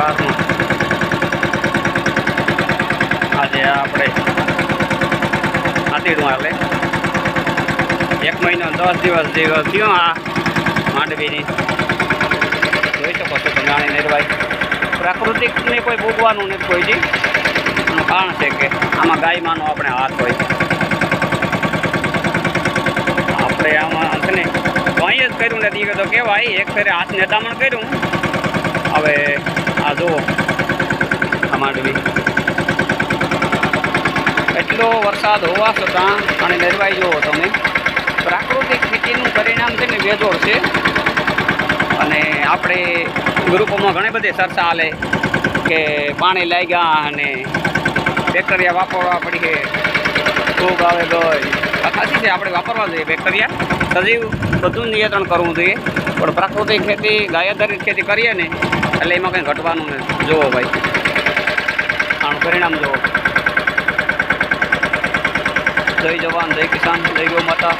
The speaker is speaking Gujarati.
સવારનું આજે આપણે હાથીડું હાલે 1 મહિનો 10 દિવસ જેવો થયો આ માંડવીની જોઈ શકો છો તમે આની નિર્વાહ પ્રાકૃતિકને કોઈ ભોગવાનું નથી કોઈ જી એનું કારણ છે કે આમાં ગાયમાંનો આપણે હાથ હોય આપણે આમાં છે ને કંઈ જ કર્યું નથી તો કહેવાય એક ફેરે હાથ નેતામણ કર્યું હવે આ જુઓ આ માંડવી એટલો વરસાદ હોવા છતાં અને નિર્વાહી જુઓ તમે પ્રાકૃતિક ખેતીનું પરિણામ છે ને બેજોડ છે અને આપણે ગ્રુપોમાં ઘણી બધી ચર્ચા હાલે કે પાણી લાગ્યા અને બેક્ટેરિયા વાપરવા પડી છે ફૂગ આવે ગઈ સાચી છે આપણે વાપરવા જોઈએ બેક્ટેરિયા સજીવ બધું નિયંત્રણ કરવું જોઈએ પણ પ્રાકૃતિક ખેતી ગાય આધારિત ખેતી કરીએ ને એટલે એમાં કંઈ ઘટવાનું નથી જુઓ ભાઈ આનું પરિણામ જુઓ જય જવાન જય કિસાન જય ગૌ માતા.